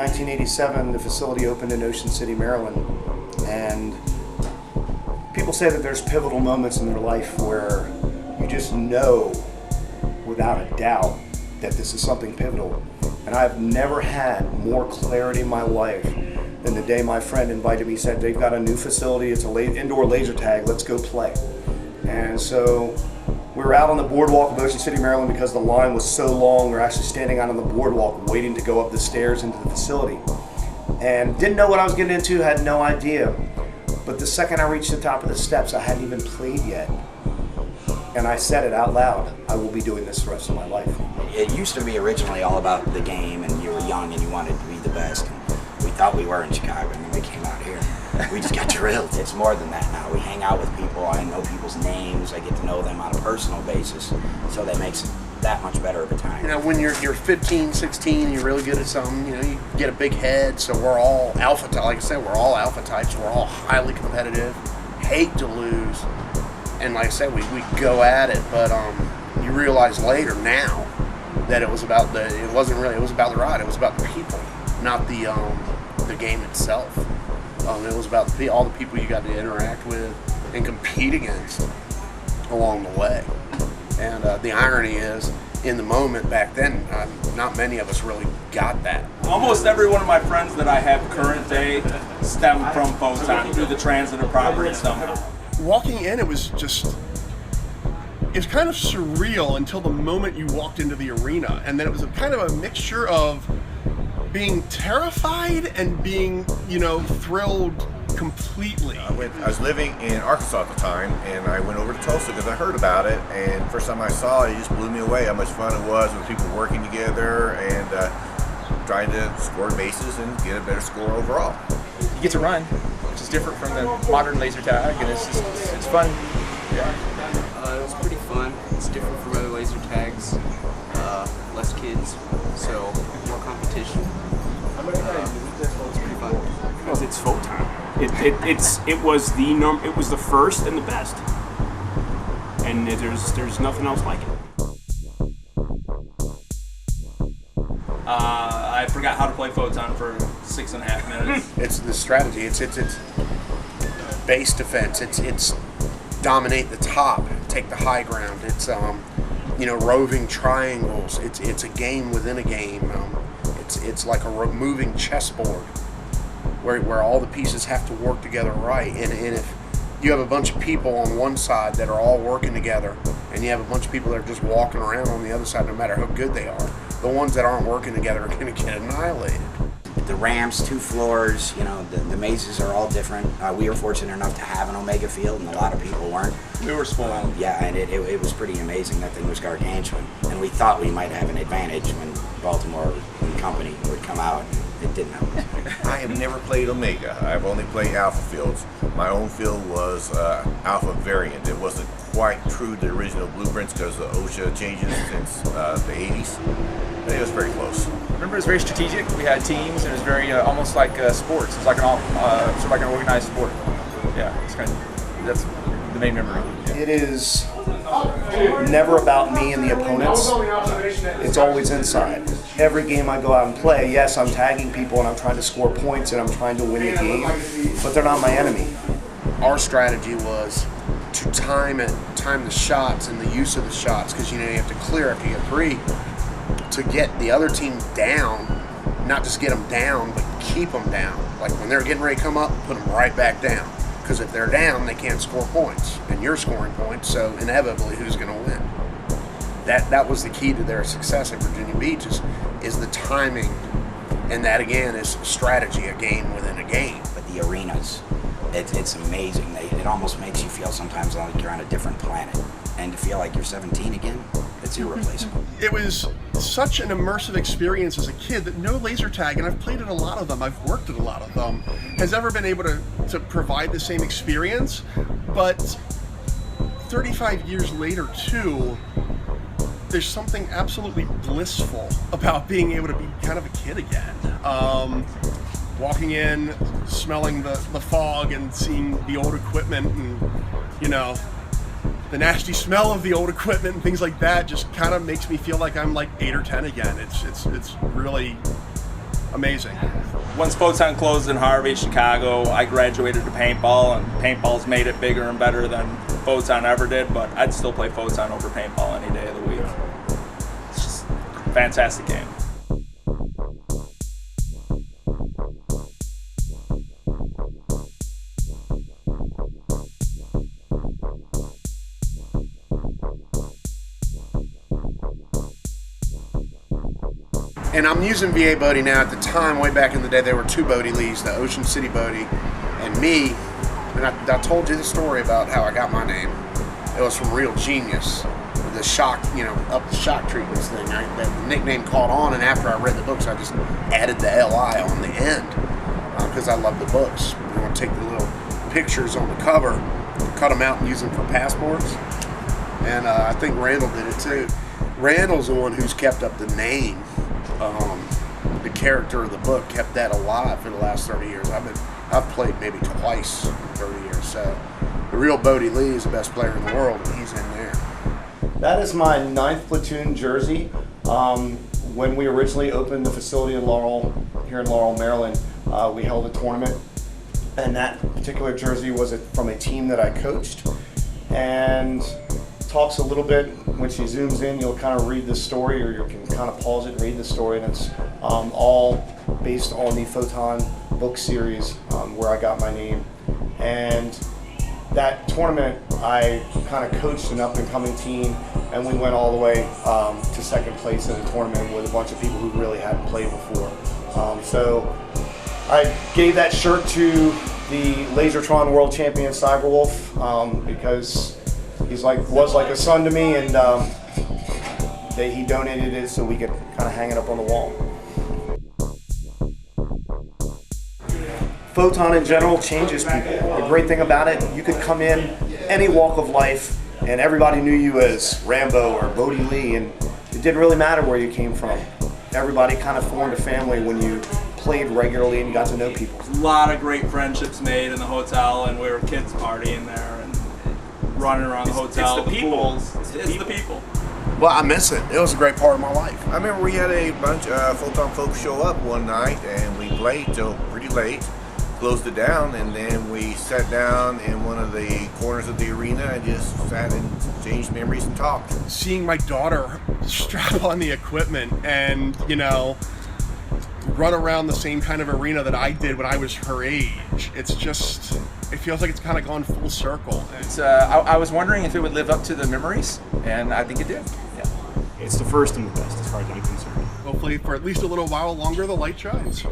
1987, the facility opened in Ocean City, Maryland, and people say that there's pivotal moments in their life where you just know without a doubt that this is something pivotal. And I've never had more clarity in my life than the day my friend invited me, said they've got a new facility, it's an indoor laser tag, let's go play. And so we were out on the boardwalk of Ocean City, Maryland, because the line was so long. We were actually standing out on the boardwalk waiting to go up the stairs into the facility. And didn't know what I was getting into, had no idea. But the second I reached the top of the steps, I hadn't even played yet. And I said it out loud, I will be doing this the rest of my life. It used to be originally all about the game, and you were young and you wanted to be the best. And we thought we were in Chicago, and then we came out here. We just got drilled. It's more than that now. We hang out with people, I know people's names, I get to know them on a personal basis, so that makes it that much better of a time. You know, when you're 15, 16, you're really good at something, you know, you get a big head, so we're all alpha types. Like I said, we're all alpha types, we're all highly competitive, hate to lose, and like I said, we go at it, but you realize later now that it was about it was about the ride, it was about the people, not the game itself. It was about all the people you got to interact with and compete against along the way. And the irony is, in the moment back then, not many of us really got that. Almost every one of my friends that I have current day stem from Photon through the transitive property somehow. Walking in, it was kind of surreal until the moment you walked into the arena. And then it was kind of a mixture of being terrified and being, thrilled completely. I was living in Arkansas at the time, and I went over to Tulsa because I heard about it, and first time I saw it, it just blew me away how much fun it was with people working together and trying to score bases and get a better score overall. You get to run, which is different from the modern laser tag, and it's fun. Yeah. It was pretty fun. It's different from other laser tags. Less kids, so more competition. It's pretty fun. Because it's Photon. It was the first and the best, and there's nothing else like it. I forgot how to play Photon for 6.5 minutes. It's the strategy. It's base defense. It's dominate the top, take the high ground. It's roving triangles. It's a game within a game. It's like a moving chessboard where all the pieces have to work together right. And if you have a bunch of people on one side that are all working together, and you have a bunch of people that are just walking around on the other side, no matter how good they are, the ones that aren't working together are going to get annihilated. The ramps, 2 floors, the mazes are all different. We were fortunate enough to have an Omega field, and a lot of people weren't. We were spoiled. Yeah, and it was pretty amazing. That thing was gargantuan. And we thought we might have an advantage when Baltimore and company would come out. It didn't happen. I have never played Omega. I've only played Alpha fields. My own field was Alpha variant. It wasn't quite true to the original blueprints because of OSHA changes since the 80s. But it was very close. Remember, it was very strategic. We had teams, and it was very almost like sports. It was like sort of like an organized sport. Yeah, that's the main memory. Yeah. It is never about me and the opponents. It's always inside. Every game I go out and play, yes, I'm tagging people and I'm trying to score points and I'm trying to win the game, but they're not my enemy. Our strategy was to time the shots and the use of the shots, because you have to clear after you get 3 to get the other team down, not just get them down, but keep them down. Like when they're getting ready to come up, put them right back down. Because if they're down, they can't score points, and you're scoring points, so inevitably, who's going to win? That was the key to their success at Virginia Beach is the timing, and that again is strategy, a game within a game. But the arenas, it's amazing. It almost makes you feel sometimes like you're on a different planet, and to feel like you're 17 again, it's irreplaceable. It was such an immersive experience as a kid that no laser tag, and I've played at a lot of them, I've worked at a lot of them, has ever been able to provide the same experience. But 35 years later too, there's something absolutely blissful about being able to be kind of a kid again. Walking in, smelling the fog and seeing the old equipment and, the nasty smell of the old equipment and things like that just kind of makes me feel like I'm like 8 or 10 again. It's really amazing. Once Photon closed in Harvey, Chicago, I graduated to paintball, and paintball's made it bigger and better than Photon ever did, but I'd still play Photon over paintball any day of the week. It's just a fantastic game. And I'm using VA Bodie now. At the time, way back in the day, there were two Bodie Lees, the Ocean City Bodie and me. And I told you the story about how I got my name. It was from Real Genius, the shock, up the shock treatments thing. That nickname caught on, and after I read the books, I just added the LI on the end because I love the books. We want to take the little pictures on the cover, cut them out and use them for passports. And I think Randall did it too. Randall's the one who's kept up the name. The character of the book kept that alive for the last 30 years. I've played maybe twice in 30 years. So the real Bodie Lee is the best player in the world, and he's in there. That is my 9th platoon jersey. When we originally opened the facility in Laurel, here in Laurel, Maryland, we held a tournament, and that particular jersey was from a team that I coached, and talks a little bit. When she zooms in, you'll kind of read the story, or you can kind of pause it and read the story, and it's all based on the Photon book series where I got my name. And that tournament, I kind of coached an up-and-coming team, and we went all the way to second place in the tournament with a bunch of people who really hadn't played before. So I gave that shirt to the Lasertron World Champion Cyberwolf because he's was like a son to me, and he donated it so we could kind of hang it up on the wall. Photon in general changes people. The great thing about it, you could come in any walk of life and everybody knew you as Rambo or Bodie Lee, and it didn't really matter where you came from. Everybody kind of formed a family when you played regularly and you got to know people. A lot of great friendships made in the hotel, and we were kids partying there and running around the hotel. It's the people. It's the people. Well, I miss it. It was a great part of my life. I remember we had a bunch of Photon folks show up one night, and we played till pretty late, closed it down, and then we sat down in one of the corners of the arena and just sat and exchanged memories and talked. Seeing my daughter strap on the equipment and, run around the same kind of arena that I did when I was her age, it feels like it's kind of gone full circle. I was wondering if it would live up to the memories, and I think it did. Yeah. It's the first and the best as far as I'm concerned. Hopefully for at least a little while longer the light shines.